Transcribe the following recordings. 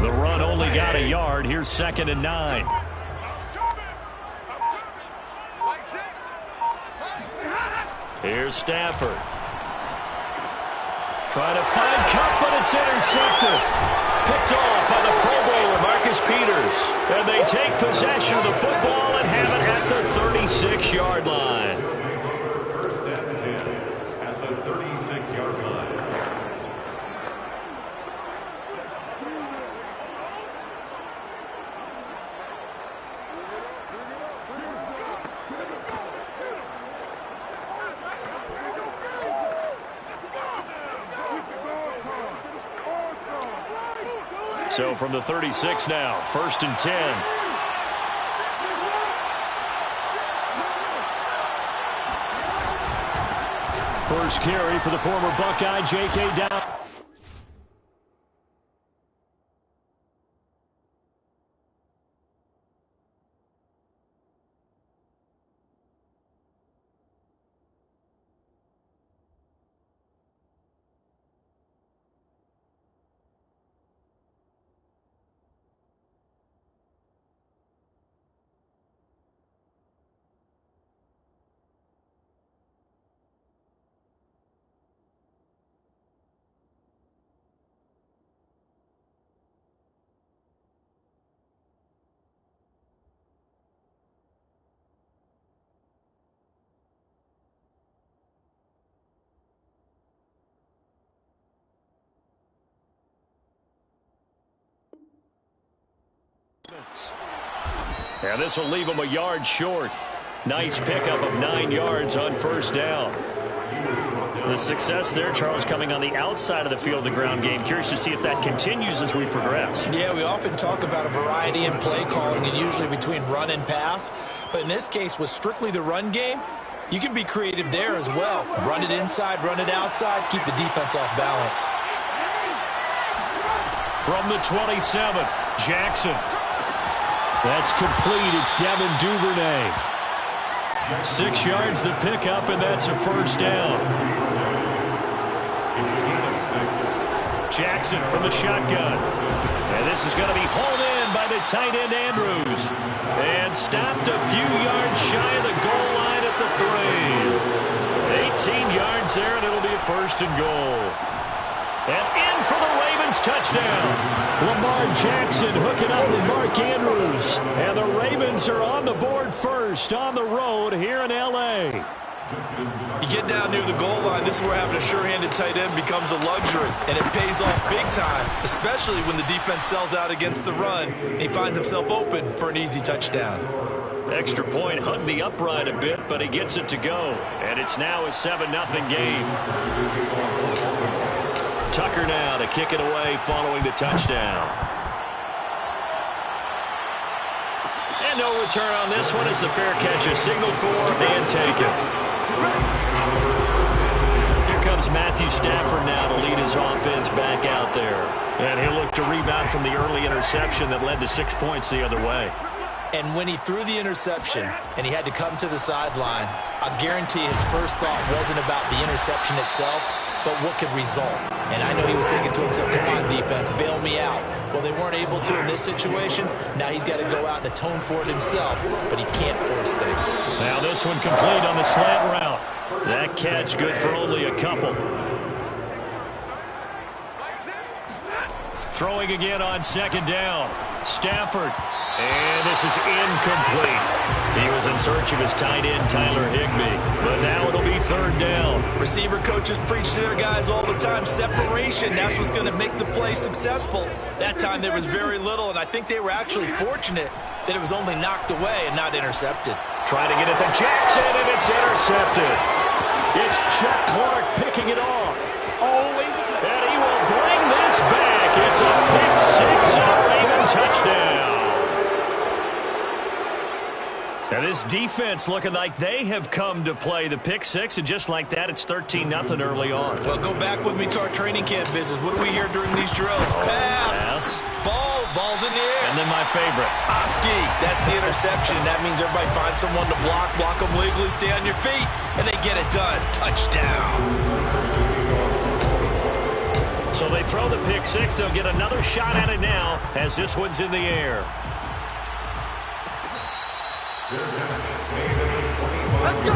The run only got a yard. Here's 2nd and 9. Here's Stafford. Trying to find Cup, but it's intercepted. Picked off by the Pro Bowler, Marcus Peters. And they take possession of the football and have it at the 36-yard line. First and 10 at the 36-yard line. So from the 36 now, 1st and 10. First carry for the former Buckeye, J.K. down. And this will leave him a yard short. Nice pickup of 9 yards on 1st down. The success there, Charles, coming on the outside of the field, the ground game. Curious to see if that continues as we progress. Yeah, we often talk about a variety in play calling and usually between run and pass. But in this case, with strictly the run game, you can be creative there as well. Run it inside, run it outside, keep the defense off balance. From the 27, Jackson. That's complete. It's Devin Duvernay. 6 yards the pickup, and that's a 1st down. Jackson from the shotgun. And this is going to be hauled in by the tight end Andrews. And stopped a few yards shy of the goal line at the 3. 18 yards there, and it'll be a 1st and goal. And in for the Ravens touchdown. Lamar Jackson hooking up with Mark Andrews. And the Ravens are on the board first on the road here in L.A. You get down near the goal line, this is where having a sure-handed tight end becomes a luxury. And it pays off big time, especially when the defense sells out against the run. And he finds himself open for an easy touchdown. Extra point, hugged the upright a bit, but he gets it to go. And it's now a 7-0 game. Tucker now to kick it away following the touchdown. And no return on this one as the fair catch is signaled for and taken. Here comes Matthew Stafford now to lead his offense back out there. And he'll look to rebound from the early interception that led to 6 points the other way. And when he threw the interception and he had to come to the sideline, I guarantee his first thought wasn't about the interception itself, but what could result. And I know he was thinking to himself, come on, defense, bail me out. Well, they weren't able to in this situation. Now he's got to go out and atone for it himself, but he can't force things. Now this one complete on the slant route. That catch good for only a couple. Throwing again on 2nd down. Stafford. And this is incomplete. He was in search of his tight end, Tyler Higbee. But now it'll be 3rd down. Receiver coaches preach to their guys all the time. Separation, that's what's going to make the play successful. That time there was very little, and I think they were actually fortunate that it was only knocked away and not intercepted. Trying to get it to Jackson, and it's intercepted. It's Chuck Clark picking it off. And he will bring this back. It's a pick-6, a Raven touchdown. Now this defense looking like they have come to play the pick-6, and just like that, it's 13-0 early on. Well, go back with me to our training camp visits. What do we hear during these drills? Pass. Ball's in the air. And then my favorite. Oski, that's the interception. That means everybody finds someone to block them legally, stay on your feet, and they get it done. Touchdown. So they throw the pick six. They'll get another shot at it now as this one's in the air. Let's go.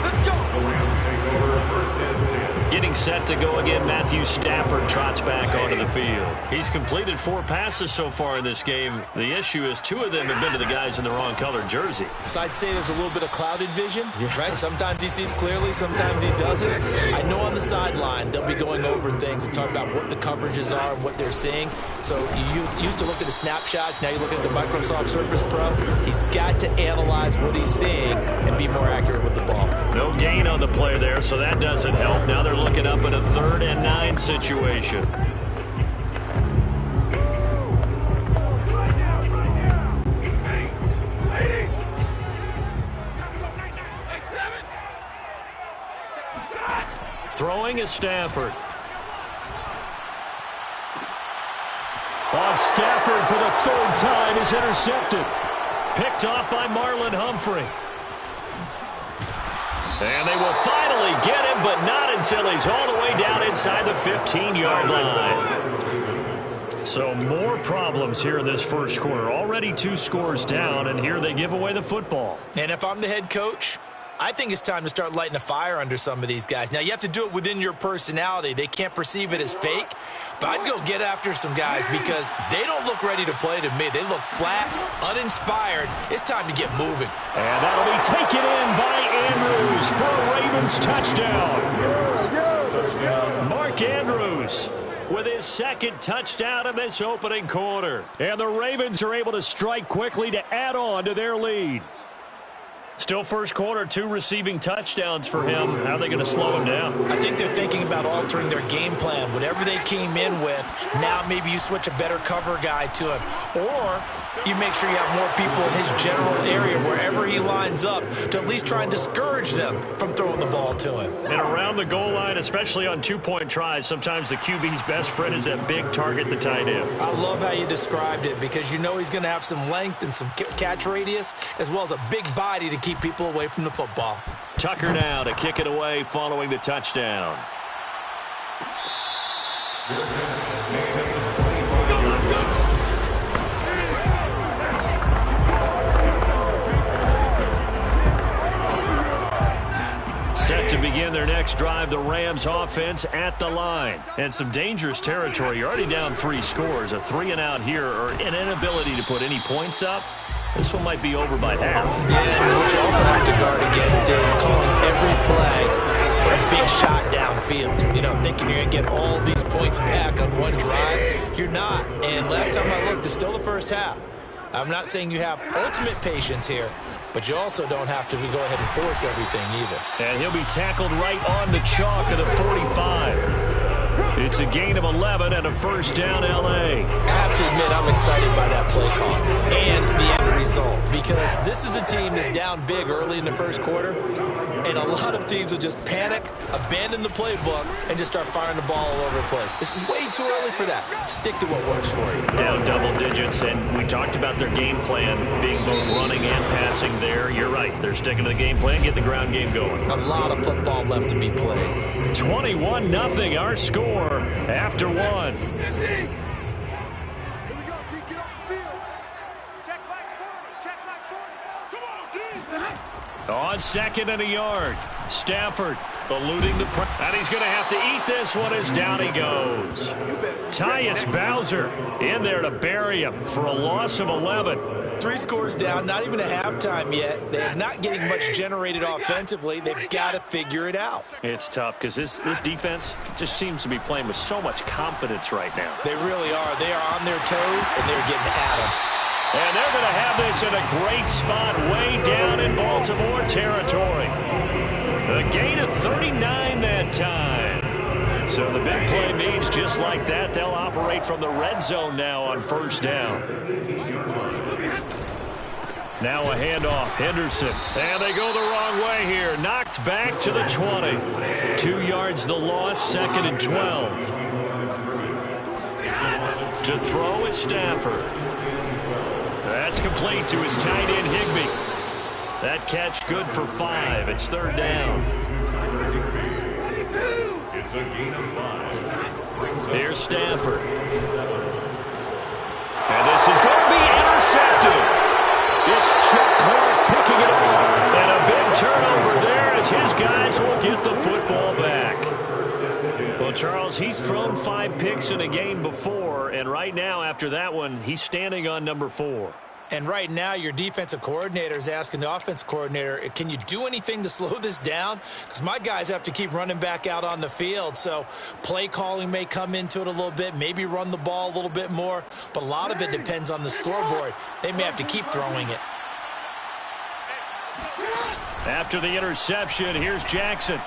Let's go. The Rams take over first and 10. Getting set to go again, Matthew Stafford trots back onto the field. He's completed 4 passes so far in this game. The issue is 2 of them have been to the guys in the wrong colored jersey. So I'd say there's a little bit of clouded vision, right? Sometimes he sees clearly, sometimes he doesn't. I know on the sideline they'll be going over things and talk about what the coverages are and what they're seeing. So you used to look at the snapshots, now you look at the Microsoft Surface Pro. He's got to analyze what he's seeing and be more accurate with the ball. No gain on the play there, so that doesn't help. Now they're looking up in a 3rd and 9 situation. Throwing is Stafford. On Stafford for the 3rd time is intercepted. Picked off by Marlon Humphrey. And they will finally get him, but not until he's all the way down inside the 15-yard line. So more problems here in this first quarter. Already 2 scores down, and here they give away the football. And if I'm the head coach, I think it's time to start lighting a fire under some of these guys. Now, you have to do it within your personality. They can't perceive it as fake, but I'd go get after some guys because they don't look ready to play to me. They look flat, uninspired. It's time to get moving. And that'll be taken in by Andrews for a Ravens touchdown. Mark Andrews with his 2nd touchdown in this opening quarter. And the Ravens are able to strike quickly to add on to their lead. Still first quarter, 2 receiving touchdowns for him. How are they going to slow him down? I think they're thinking about altering their game plan. Whatever they came in with, now maybe you switch a better cover guy to him. Or you make sure you have more people in his general area wherever he lines up to at least try and discourage them from throwing the ball to him. And around the goal line, especially on 2-point tries, sometimes the QB's best friend is that big target, the tight end. I love how you described it because you know he's going to have some length and some catch radius as well as a big body to keep people away from the football. Tucker now to kick it away following the touchdown. Set to begin their next drive, the Rams offense at the line. And some dangerous territory. You're already down 3 scores. A 3-and-out here or an inability to put any points up. This one might be over by half. Yeah, and what you also have to guard against is calling every play for a big shot downfield. You know, thinking you're going to get all these points back on one drive. You're not. And last time I looked, it's still the first half. I'm not saying you have ultimate patience here, but you also don't have to go ahead and force everything either. And he'll be tackled right on the chalk of the 45. It's a gain of 11 and a first down, L.A. I have to admit I'm excited by that play call and the end result because this is a team that's down big early in the first quarter, and a lot of teams will just panic, abandon the playbook, and just start firing the ball all over the place. It's way too early for that. Stick to what works for you. Down double digits, and we talked about their game plan being both running and passing there. You're right. They're sticking to the game plan, getting the ground game going. A lot of football left to be played. 21-0, our score after 1. Here we go, D. Get off the field. Check back 40. Check back 40. Come on, D. On 2nd and a yard. Stafford eluding the press. And he's going to have to eat this one as down he goes. Tyus Bowser in there to bury him for a loss of 11. 3 scores down, not even a halftime yet. They're not getting much generated offensively. They've got to figure it out. It's tough because this defense just seems to be playing with so much confidence right now. They really are. They are on their toes, and they're getting at them. And they're going to have this in a great spot way down in Baltimore territory. A gain of 39 that time. So the big play means just like that, they'll operate from the red zone now on first down. Now a handoff, Henderson. And they go the wrong way here. Knocked back to the 20. 2 yards the loss, 2nd and 12. To throw is Stafford. That's complete to his tight end, Higbee. That catch good for 5. It's 3rd down. It's a gain of 5. Brings Here's Stafford. And this is going to be intercepted. It's Chuck Clark picking it off. And a big turnover there as his guys will get the football back. Well, Charles, he's thrown 5 picks in a game before, and right now after that one, he's standing on number 4. And right now, your defensive coordinator is asking the offensive coordinator, can you do anything to slow this down? Because my guys have to keep running back out on the field. So play calling may come into it a little bit, maybe run the ball a little bit more. But a lot of it depends on the scoreboard. They may have to keep throwing it. After the interception, here's Jackson.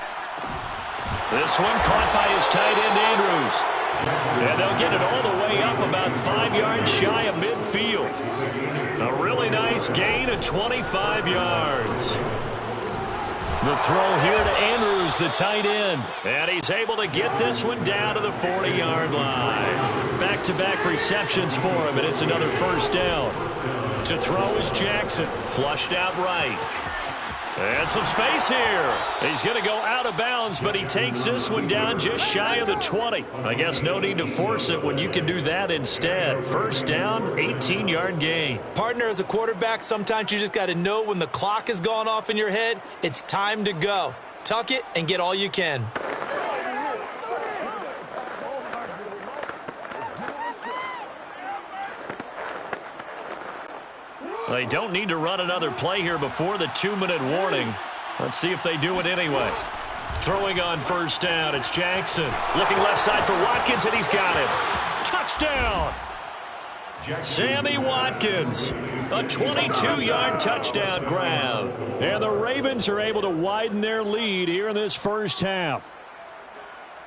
This one caught by his tight end, Andrews. And they'll get it all the way up about 5 yards shy of midfield. A really nice gain of 25 yards. The throw here to Andrews, the tight end. And he's able to get this one down to the 40-yard line. Back-to-back receptions for him, and it's another first down. To throw is Jackson. Flushed out right. And some space here. He's going to go out of bounds, but he takes this one down just shy of the 20. I guess no need to force it when you can do that instead. First down, 18-yard gain. Partner, as a quarterback, sometimes you just got to know when the clock has gone off in your head, it's time to go. Tuck it and get all you can. They don't need to run another play here before the 2-minute warning. Let's see if they do it anyway. Throwing on first down, it's Jackson. Looking left side for Watkins, and he's got him. Touchdown! Sammy Watkins, a 22-yard touchdown grab. And the Ravens are able to widen their lead here in this first half.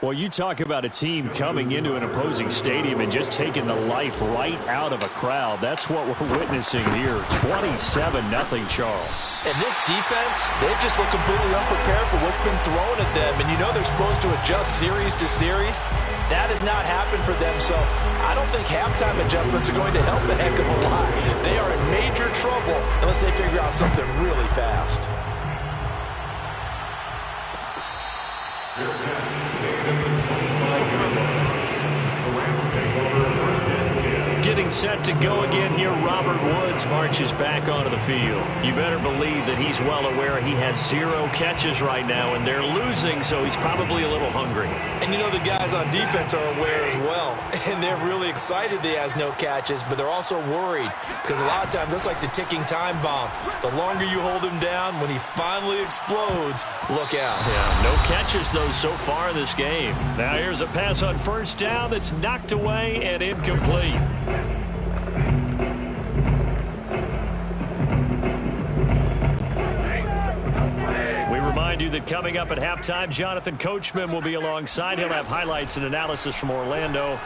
Well, you talk about a team coming into an opposing stadium and just taking the life right out of a crowd. That's what we're witnessing here. 27-0, Charles. And this defense, they've just looked completely unprepared for what's been thrown at them. And you know they're supposed to adjust series to series. That has not happened for them. So I don't think halftime adjustments are going to help a heck of a lot. They are in major trouble unless they figure out something really fast. Getting set to go again here, Robert Woods marches back onto the field. You better believe that he's well aware he has 0 catches right now, and they're losing, so he's probably a little hungry. And you know the guys on defense are aware as well, and they're really excited that he has no catches, but they're also worried because a lot of times that's like the ticking time bomb. The longer you hold him down, when he finally explodes, look out. Yeah, no catches, though, so far in this game. Now here's a pass on first down that's knocked away and incomplete. Remind you that coming up at halftime, Jonathan Coachman will be alongside. He'll have highlights and analysis from Orlando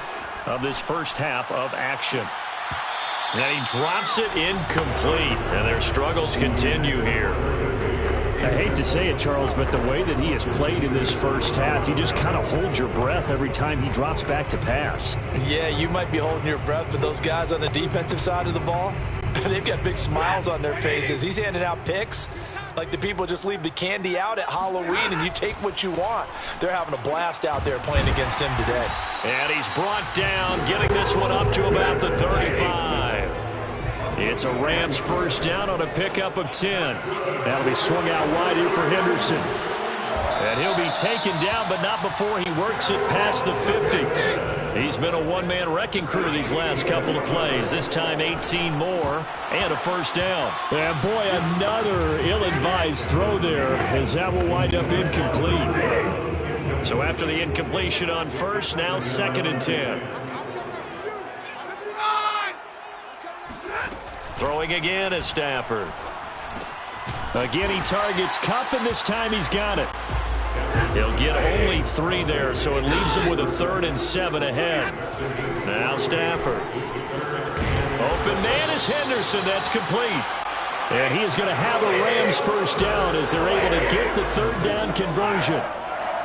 of this first half of action. And he drops it incomplete, and their struggles continue here. I hate to say it, Charles, but the way that he has played in this first half, you just kind of hold your breath every time he drops back to pass. Yeah, you might be holding your breath, but those guys on the defensive side of the ball, they've got big smiles on their faces. He's handing out picks like the people just leave the candy out at Halloween and you take what you want. They're having a blast out there playing against him today. And he's brought down, getting this one up to about the 35. It's a Rams first down on a pickup of 10. That'll be swung out wide here for Henderson. And he'll be taken down, but not before he works it past the 50. He's been a one-man wrecking crew these last couple of plays. This time 18 more and a first down. And boy, another ill-advised throw there as that will wind up incomplete. So after the incompletion on first, now 2nd and 10. Throwing again is Stafford. Again, he targets Kupp, and this time he's got it. He'll get only 3 there, so it leaves him with a 3rd and 7 ahead. Now Stafford. Open man is Henderson. That's complete. And he is going to have a Rams first down as they're able to get the 3rd down conversion.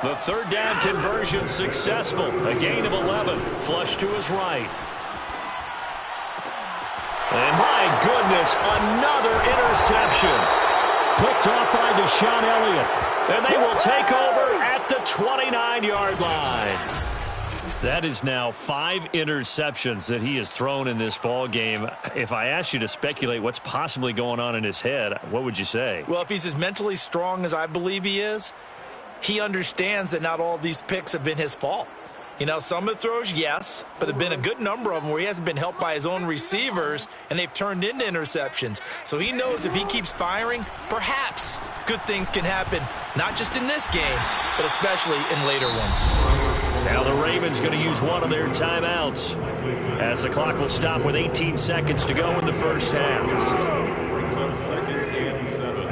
The 3rd down conversion successful. A gain of 11. Flush to his right. And my goodness, another interception. Picked off by Deshaun Elliott. And they will take over at the 29-yard line. That is now 5 interceptions that he has thrown in this ball game. If I asked you to speculate what's possibly going on in his head, what would you say? Well, if he's as mentally strong as I believe he is, he understands that not all of these picks have been his fault. You know, some of the throws, yes, but there have been a good number of them where he hasn't been helped by his own receivers, and they've turned into interceptions. So he knows if he keeps firing, perhaps good things can happen, not just in this game, but especially in later ones. Now the Ravens going to use one of their timeouts as the clock will stop with 18 seconds to go in the first half. Brings up 2nd and 7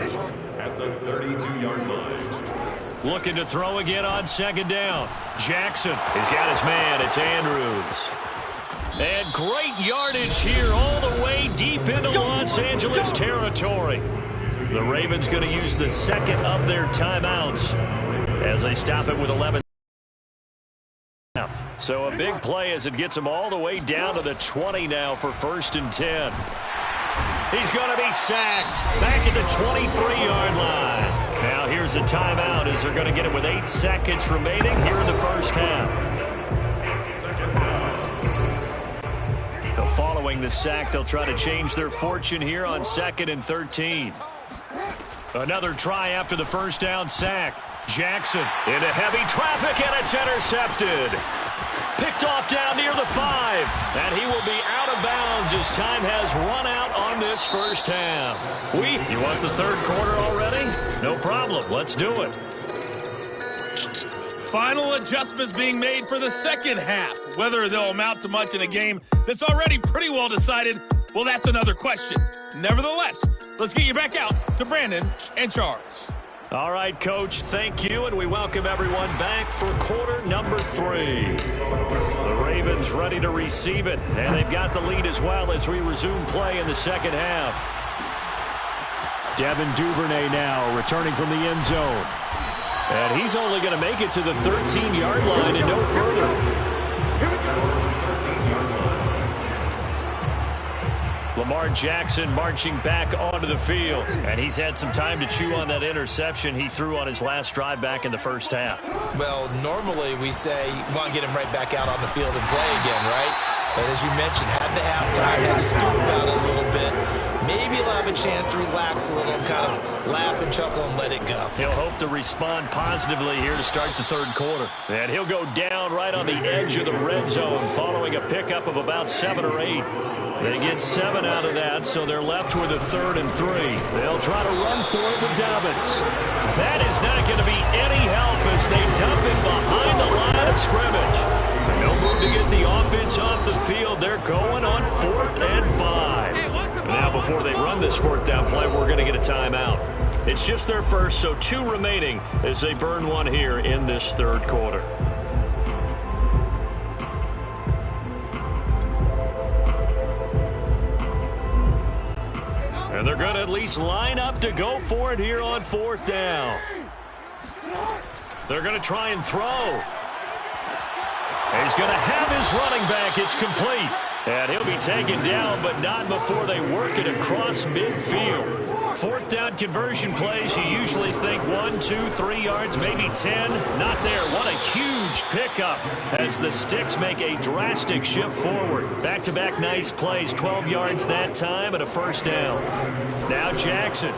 at the 32-yard line. Looking to throw again on 2nd down. Jackson has got his man. It's Andrews. And great yardage here all the way deep into Los Angeles territory. The Ravens going to use the second of their timeouts as they stop it with 11. So a big play as it gets him all the way down to the 20 now for 1st and 10. He's going to be sacked back at the 23-yard line. Now here's a timeout as they're going to get it with 8 seconds remaining here in the first half. So following the sack, they'll try to change their fortune here on 2nd and 13. Another try after the first down sack. Jackson into heavy traffic, and it's intercepted. Picked off down near the 5. And he will be out of bounds as time has run out on this first half. You want the 3rd quarter already? No problem. Let's do it. Final adjustments being made for the 2nd half. Whether they'll amount to much in a game that's already pretty well decided, well, that's another question. Nevertheless, let's get you back out to Brandon and Charles. All right, Coach, thank you, and we welcome everyone back for quarter number 3. The Ravens ready to receive it, and they've got the lead as well as we resume play in the second half. Devin Duvernay now returning from the end zone. And he's only going to make it to the 13-yard line and no further. Lamar Jackson marching back onto the field. And he's had some time to chew on that interception he threw on his last drive back in the first half. Well, normally we say you want to get him right back out on the field and play again, right? But as you mentioned, had the halftime, had to stew about it a little bit. Maybe he'll have a chance to relax a little, kind of laugh and chuckle and let it go. He'll hope to respond positively here to start the 3rd quarter. And he'll go down right on the edge of the red zone following a pickup of about 7 or 8. They get 7 out of that, so they're left with a 3rd and 3. They'll try to run for it with Dobbins. That is not going to be any help as they dump him behind the line of scrimmage. No move to get the offense off the field. They're going on 4th and 5. Now, before they run this 4th down play, we're going to get a timeout. It's just their first, so 2 remaining as they burn one here in this 3rd quarter. And they're going to at least line up to go for it here on 4th down. They're going to try and throw. He's going to have his running back. It's complete. And he'll be taken down, but not before they work it across midfield. 4th down conversion plays, you usually think 1, 2, 3 yards, maybe 10. Not there. What a huge pickup as the Sticks make a drastic shift forward. Back-to-back nice plays, 12 yards that time and a 1st down. Now Jackson.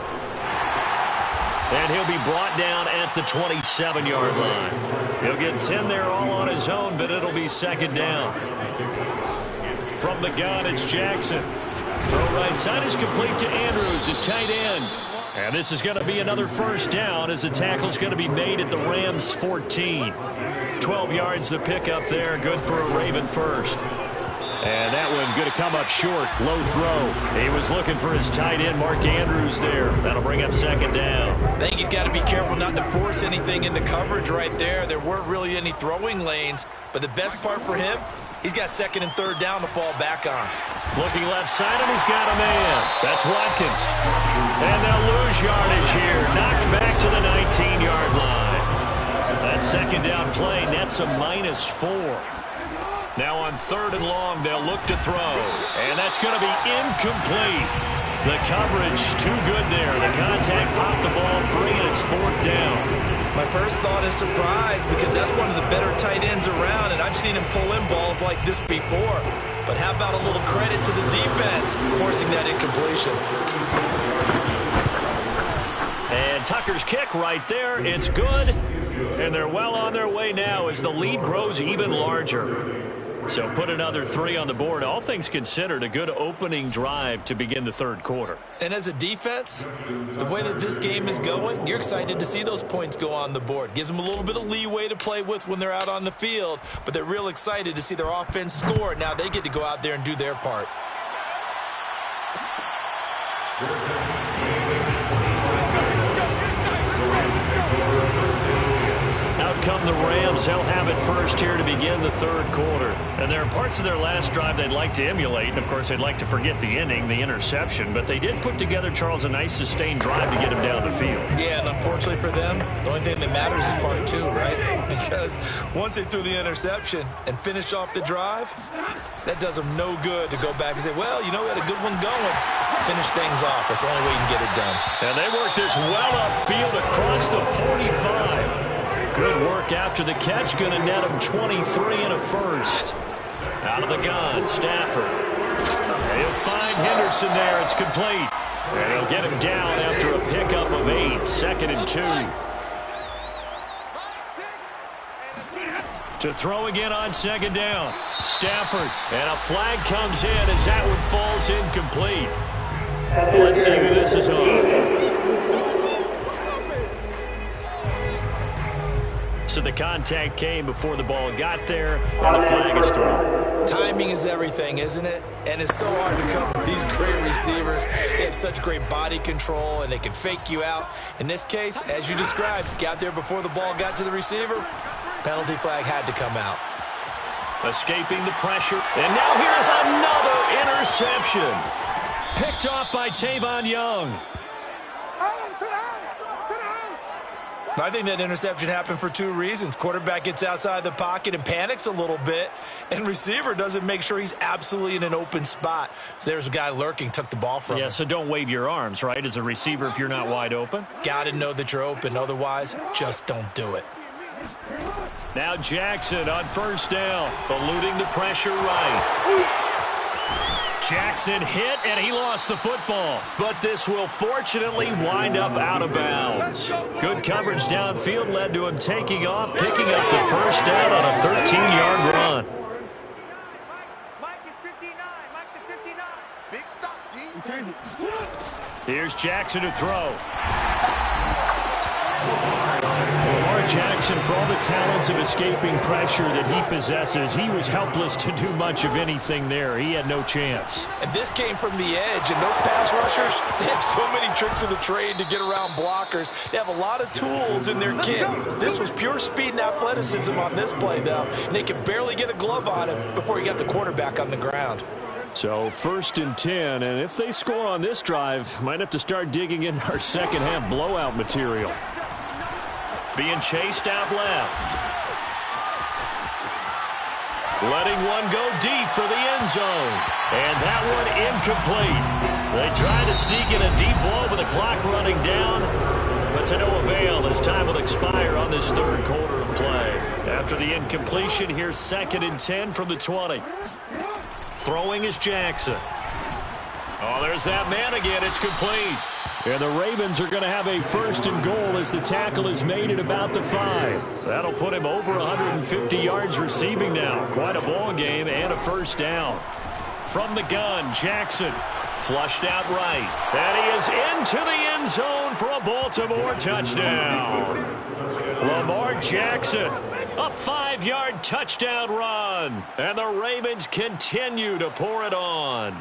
And he'll be brought down at the 27-yard line. He'll get 10 there all on his own, but it'll be 2nd down. From the gun, it's Jackson. Throw right side is complete to Andrews, his tight end. And this is going to be another 1st down as the tackle's going to be made at the Rams' 14. 12 yards the pickup there, good for a Raven first. And that one going to come up short, low throw. He was looking for his tight end, Mark Andrews there. That'll bring up 2nd down. I think he's got to be careful not to force anything into coverage right there. There weren't really any throwing lanes, but the best part for him, he's got 2nd and 3rd down to fall back on. Looking left side, and he's got a man. That's Watkins. And they'll lose yardage here. Knocked back to the 19-yard line. That 2nd down play nets a -4. Now on 3rd and long, they'll look to throw. And that's going to be incomplete. The coverage too good there. The contact popped the ball free, and it's 4th down. My first thought is surprise because that's one of the better tight ends around, and I've seen him pull in balls like this before. But how about a little credit to the defense forcing that incompletion? And Tucker's kick right there. It's good. And they're well on their way now as the lead grows even larger. So put another 3 on the board. All things considered, a good opening drive to begin the third quarter. And as a defense, the way that this game is going, you're excited to see those points go on the board. Gives them a little bit of leeway to play with when they're out on the field, but they're real excited to see their offense score. Now they get to go out there and do their part. Out come the Rams. They'll have it first here to begin the third quarter. And there are parts of their last drive they'd like to emulate. And, of course, they'd like to forget the inning, the interception. But they did put together, Charles, a nice sustained drive to get him down the field. Yeah, and unfortunately for them, the only thing that matters is part 2, right? Because once they threw the interception and finished off the drive, that does them no good to go back and say, well, you know, we had a good one going. Finish things off. That's the only way you can get it done. And they work this well upfield across the 45. Good work after the catch. Going to net him 23 and a first. Out of the gun, Stafford. He'll find Henderson there. It's complete. And he'll get him down after a pickup of 8. 2nd and 2. To throw again on 2nd down. Stafford. And a flag comes in as that one falls incomplete. Let's see who this is on. So the contact came before the ball got there, and the flag is thrown. Timing is everything, isn't it? And it's so hard to cover these great receivers. They have such great body control, and they can fake you out. In this case, as you described, got there before the ball got to the receiver. Penalty flag had to come out. Escaping the pressure. And now here's another interception. Picked off by Tavon Young. I think that interception happened for 2 reasons. Quarterback gets outside the pocket and panics a little bit, and receiver doesn't make sure he's absolutely in an open spot. So there's a guy lurking, took the ball from him. Yeah, so don't wave your arms, right, as a receiver if you're not wide open. Got to know that you're open. Otherwise, just don't do it. Now Jackson on 1st down, eluding the pressure right. Jackson hit, and he lost the football. But this will fortunately wind up out of bounds. Good coverage downfield led to him taking off, picking up the 1st down on a 13-yard run. Mike is 59. Mike the 59. Big stop, G. Here's Jackson to throw. Lamar Jackson, for all the talents of escaping pressure that he possesses, he was helpless to do much of anything there. He had no chance. And this came from the edge, and those pass rushers, they have so many tricks of the trade to get around blockers. They have a lot of tools in their kit. This was pure speed and athleticism on this play, though, and they could barely get a glove on him before he got the quarterback on the ground. So 1st and 10, and if they score on this drive, might have to start digging in our second-half blowout material. Being chased out left. Letting one go deep for the end zone. And that one incomplete. They try to sneak in a deep ball with the clock running down, but to no avail as time will expire on this 3rd quarter of play. After the incompletion, here's 2nd and 10 from the 20. Throwing is Jackson. Oh, there's that man again. It's complete. And the Ravens are going to have a 1st and goal as the tackle is made at about the 5. That'll put him over 150 yards receiving now. Quite a ball game and a 1st down. From the gun, Jackson flushed out right. And he is into the end zone for a Baltimore touchdown. Lamar Jackson, a 5-yard touchdown run. And the Ravens continue to pour it on.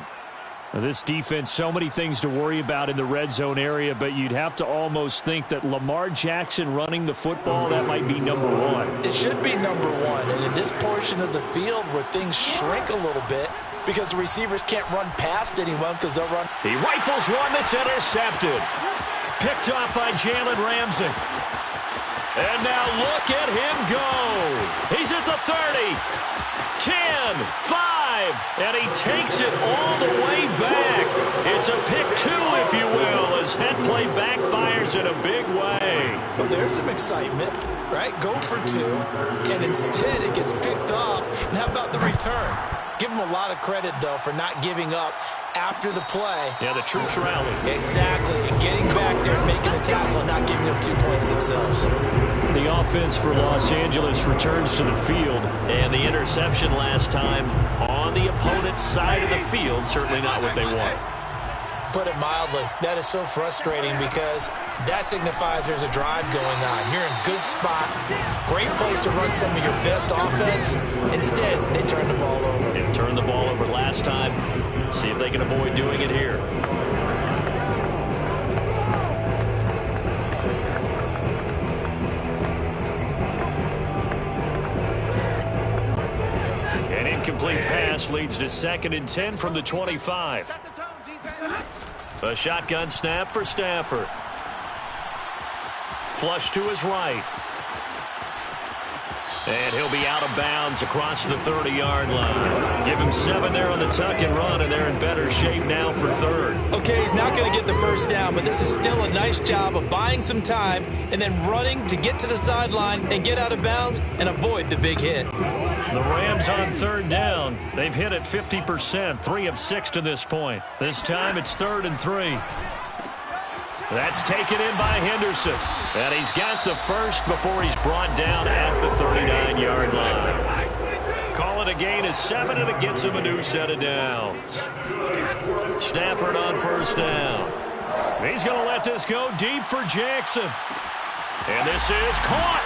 Now this defense, so many things to worry about in the red zone area, but you'd have to almost think that Lamar Jackson running the football, that might be number 1. It should be number 1, and in this portion of the field where things shrink a little bit because the receivers can't run past anyone because they'll run. He rifles one that's intercepted. Picked off by Jalen Ramsey. And now look at him go. He's at the 30. 10, 5, and he takes it all the way back. It's a pick 2, if you will, as that play backfires and a big way. Well, there's some excitement, right? Go for 2, and instead it gets picked off. And how about the return? Give them a lot of credit, though, for not giving up after the play. Yeah, the troops rally. Exactly, and getting back there and making the tackle and not giving up 2 points themselves. The offense for Los Angeles returns to the field, and the interception last time on the opponent's side of the field, certainly not what they want. Put it mildly, that is so frustrating because that signifies there's a drive going on. You're in a good spot, great place to run some of your best offense. Instead, they turn the ball over. Yeah, turned the ball over last time. See if they can avoid doing it here. An incomplete pass leads to 2nd and 10 from the 25. A shotgun snap for Stafford. Flush to his right. And he'll be out of bounds across the 30-yard line. Give him 7 there on the tuck and run, and they're in better shape now for 3rd. Okay, he's not going to get the first down, but this is still a nice job of buying some time and then running to get to the sideline and get out of bounds and avoid the big hit. The Rams on 3rd down. They've hit it 50%, 3 of 6 to this point. This time it's 3rd and 3. That's taken in by Henderson. And he's got the first before he's brought down at the 39-yard line. Call it a gain of 7, and it gets him a new set of downs. Stafford on 1st down. He's going to let this go deep for Jackson. And this is caught.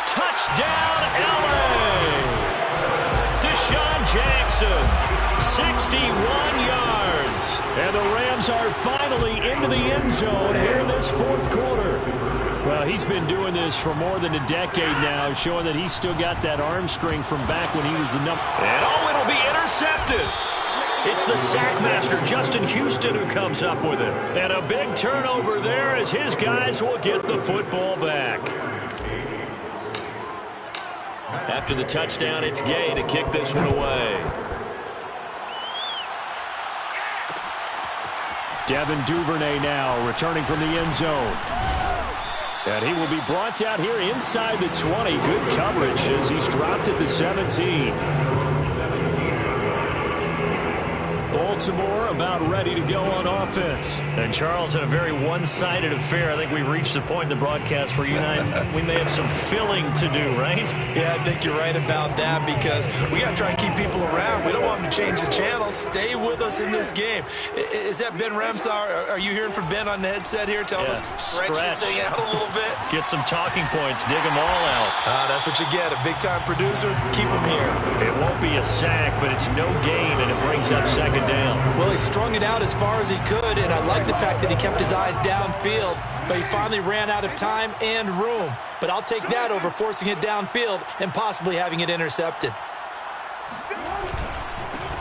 Touchdown, L.A. Deshaun Jackson, 61 yards. And the Rams are finally into the end zone here in this 4th quarter. Well, he's been doing this for more than a decade now, showing that he's still got that arm strength from back when he was the number. And it'll be intercepted. It's the sackmaster, Justin Houston, who comes up with it. And a big turnover there as his guys will get the football back. After the touchdown, it's Gay to kick this one away. Devin Duvernay now returning from the end zone. And he will be brought down here inside the 20. Good coverage as he's dropped at the 17. Baltimore about ready to go on offense. And Charles, in a very one-sided affair, I think we've reached the point in the broadcast where you and I, we may have some filling to do, right? Yeah, I think you're right about that because we got to try and keep people around. We don't want them to change the channel. Stay with us in this game. Is that Ben Ramsar? Are you hearing from Ben on the headset here? Tell us, stretch this thing out a little bit. Get some talking points. Dig them all out. That's what you get. A big-time producer. Keep them here. It won't be a sack, but it's no gain, and it brings up 2nd down. Well, he strung it out as far as he could, and I like the fact that he kept his eyes downfield, but he finally ran out of time and room. But I'll take that over forcing it downfield and possibly having it intercepted.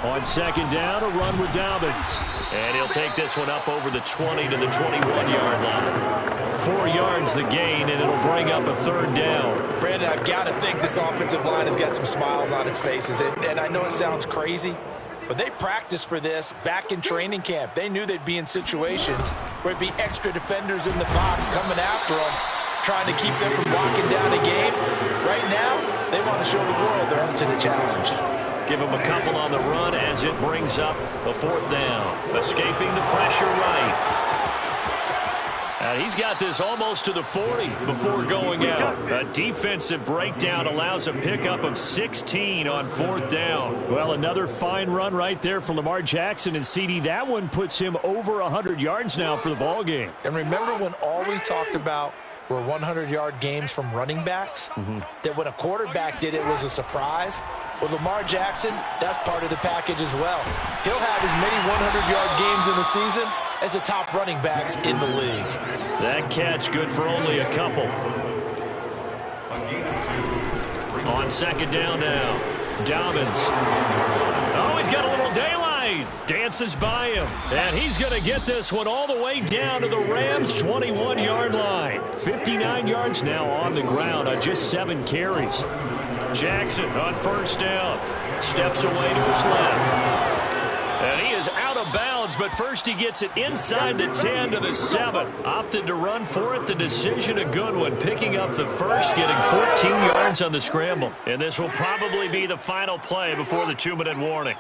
On 2nd down, a run with Dobbins. And he'll take this one up over the 20 to the 21-yard line. 4 yards the gain, and it'll bring up a 3rd down. Brandon, I've got to think this offensive line has got some smiles on its faces. And I know it sounds crazy, but they practiced for this back in training camp. They knew they'd be in situations where it'd be extra defenders in the box coming after them, trying to keep them from locking down a game. Right now, they want to show the world they're up to the challenge. Give him a couple on the run as it brings up a 4th down. Escaping the pressure right. And he's got this almost to the 40 before going out. A defensive breakdown allows a pickup of 16 on 4th down. Well, another fine run right there for Lamar Jackson and CD. That one puts him over 100 yards now for the ball game. And remember when all we talked about were 100-yard games from running backs? That when a quarterback did it was a surprise? Well, Lamar Jackson, that's part of the package as well. He'll have as many 100-yard games in the season as the top running backs in the league. That catch good for only a couple. On 2nd down now, Dobbins. Oh, he's got a little daylight. Dances by him. And he's going to get this one all the way down to the Rams' 21-yard line. 59 yards now on the ground on just 7 carries. Jackson on 1st down. Steps away to his left. And he is out of bounds downs, but first he gets it inside the 10 to the 7. Opted to run for it. The decision a good one. Picking up the first, getting 14 yards on the scramble. And this will probably be the final play before the 2-minute warning.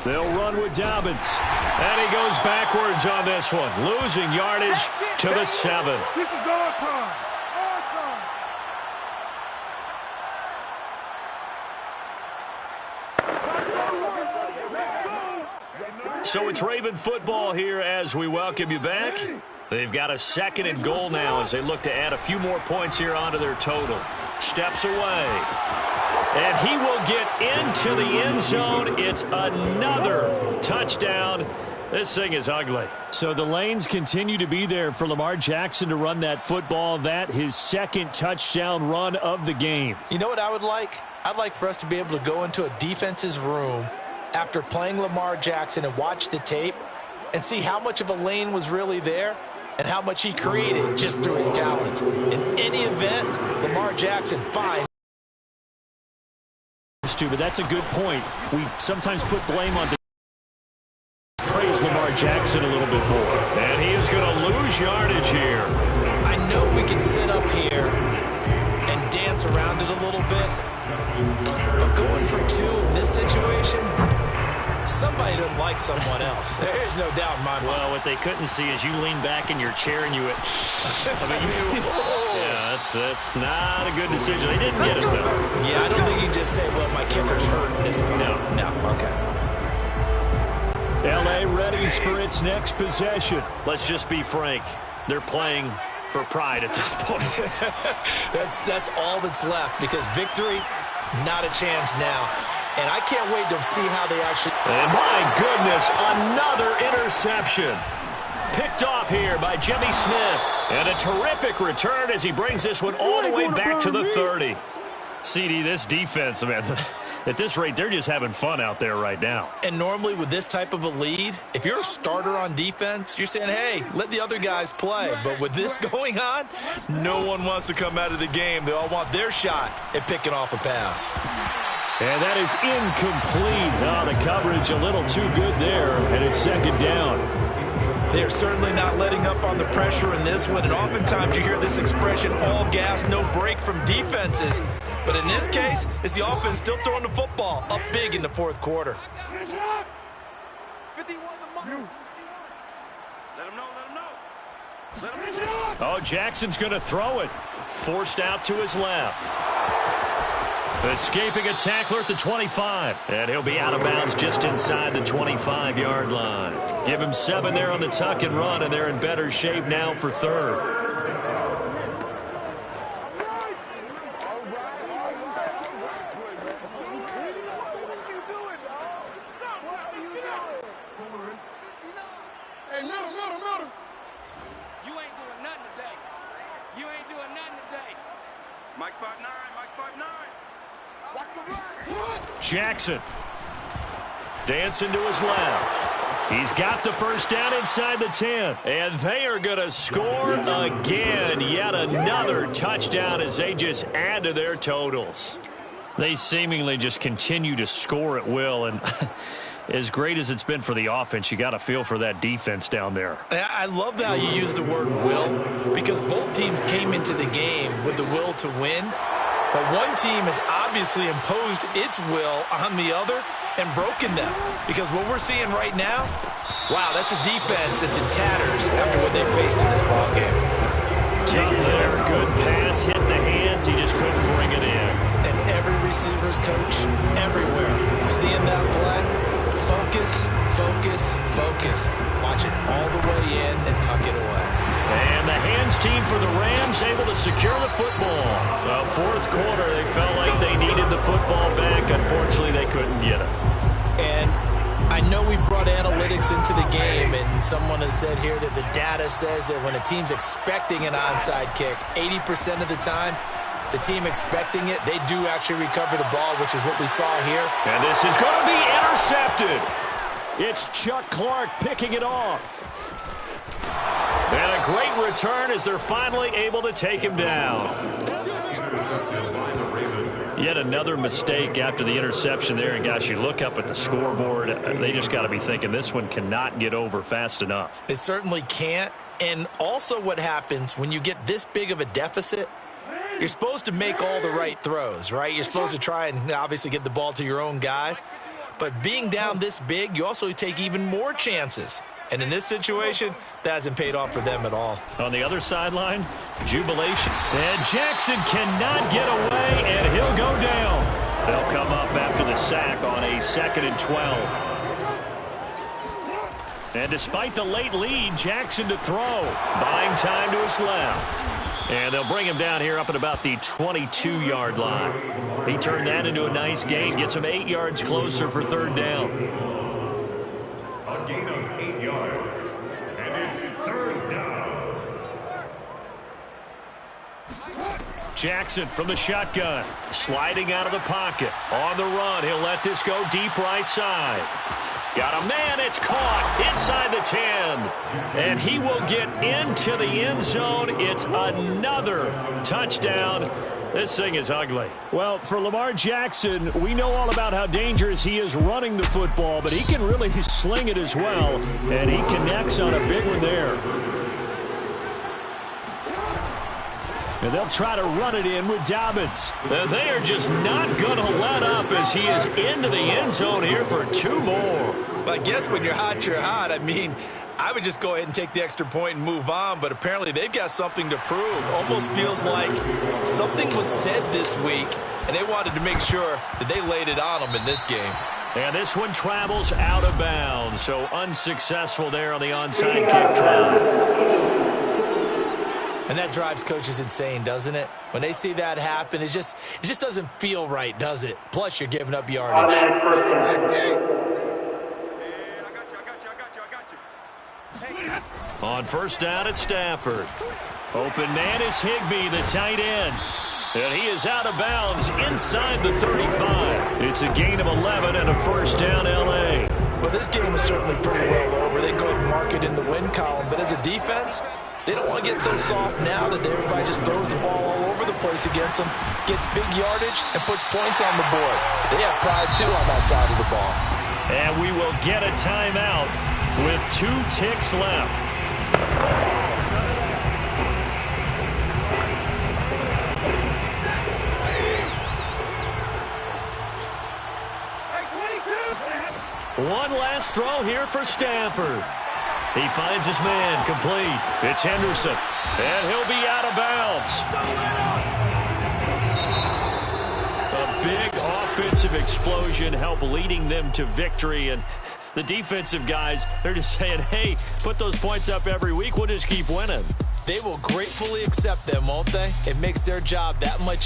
They'll run with Dobbins. And he goes backwards on this one. Losing yardage to the 7. This is our time. Our time. So it's Raven football here as we welcome you back. They've got a 2nd and goal now as they look to add a few more points here onto their total. Steps away. And he will get into the end zone. It's another touchdown. This thing is ugly. So the lanes continue to be there for Lamar Jackson to run that football. That his 2nd touchdown run of the game. You know what I would like? I'd like for us to be able to go into a defense's room after playing Lamar Jackson and watch the tape and see how much of a lane was really there and how much he created just through his talents. In any event, Lamar Jackson finds. But that's a good point. We sometimes put blame on the praise Lamar Jackson a little bit more. And he is going to lose yardage here. I know we can sit up here and dance around it a little bit, but going for 2 in this situation, somebody doesn't like someone else. There's no doubt in my mind. Well, what they couldn't see is you lean back in your chair and you went, yeah, that's not a good decision. They didn't get it, though. Yeah, I don't think you can just say, well, my kicker's hurt in this one. No, okay. L.A. readies for its next possession. Let's just be frank. They're playing for pride at this point. That's all that's left because victory, not a chance now. And I can't wait to see how they actually... And my goodness, another interception. Picked off here by Jimmy Smith. And a terrific return as he brings this one all the way back to the 30. CD, this defense, man, at this rate, they're just having fun out there right now. And normally with this type of a lead, if you're a starter on defense, you're saying, hey, let the other guys play. But with this going on, no one wants to come out of the game. They all want their shot at picking off a pass. And that is incomplete. Oh, the coverage a little too good there, and it's 2nd down. They're certainly not letting up on the pressure in this one, and oftentimes you hear this expression, all gas, no break from defenses. But in this case, it's the offense still throwing the football up big in the 4th quarter. Let him know. Oh, Jackson's going to throw it. Forced out to his left. Escaping a tackler at the 25. And he'll be out of bounds just inside the 25-yard line. Give him 7 there on the tuck and run, and they're in better shape now for 3rd. Jackson dancing to his left. He's got the first down inside the 10. And they are going to score again. Yet another touchdown as they just add to their totals. They seemingly just continue to score at will. And as great as it's been for the offense, you got to feel for that defense down there. I love how you use the word will, because both teams came into the game with the will to win. But one team has obviously imposed its will on the other and broken them. Because what we're seeing right now, wow, that's a defense that's in tatters after what they faced in this ballgame. Tough there, good pass, hit the hands, he just couldn't bring it in. And every receiver's coach, everywhere, seeing that play, focus, focus, focus. Watch it all the way in and tuck it away. And the hands team for the Rams able to secure the football. Well, 4th quarter, they felt like they needed the football back. Unfortunately, they couldn't get it. And I know we brought analytics into the game, and someone has said here that the data says that when a team's expecting an onside kick, 80% of the time, the team expecting it, they do actually recover the ball, which is what we saw here. And this is going to be intercepted. It's Chuck Clark picking it off. And a great return as they're finally able to take him down. Intercepted by the Ravens. Yet another mistake after the interception there. And, gosh, you look up at the scoreboard. They just got to be thinking this one cannot get over fast enough. It certainly can't. And also what happens when you get this big of a deficit, you're supposed to make all the right throws, right? You're supposed to try and obviously get the ball to your own guys. But being down this big, you also take even more chances. And in this situation, that hasn't paid off for them at all. On the other sideline, jubilation. And Jackson cannot get away, and he'll go down. They'll come up after the sack on a 2nd and 12. And despite the late lead, Jackson to throw. Buying time to his left. And they'll bring him down here up at about the 22-yard line. He turned that into a nice gain. Gets him 8 yards closer for 3rd down. A gain of 8 yards. And it's 3rd down. Jackson from the shotgun. Sliding out of the pocket. On the run. He'll let this go deep right side. Got a man. It's caught inside the 10. And he will get into the end zone. It's another touchdown. This thing is ugly. Well, for Lamar Jackson, we know all about how dangerous he is running the football, but he can really sling it as well, and he connects on a big one there. And they'll try to run it in with Dobbins. And they are just not going to let up as he is into the end zone here for 2 more. Well, I guess when you're hot, you're hot. I mean, I would just go ahead and take the extra point and move on, but apparently they've got something to prove. Almost feels like something was said this week, and they wanted to make sure that they laid it on them in this game. And this one travels out of bounds, so unsuccessful there on the onside kick try. And that drives coaches insane, doesn't it? When they see that happen, it just doesn't feel right, does it? Plus, you're giving up yardage. On 1st down at Stafford. Open man is Higbee, the tight end. And he is out of bounds inside the 35. It's a gain of 11 and a 1st down L.A. Well, this game is certainly pretty well over. They go ahead and mark it in the win column. But as a defense, they don't want to get so soft now that everybody just throws the ball all over the place against them, gets big yardage, and puts points on the board. They have pride, too, on that side of the ball. And we will get a timeout with 2 ticks left. One last throw here for Stafford. He finds his man, complete. It's Henderson, and he'll be out of bounds. A big offensive explosion helped leading them to victory, and the defensive guys, they're just saying, hey, put those points up every week, we'll just keep winning. They will gratefully accept them, won't they? It makes their job that much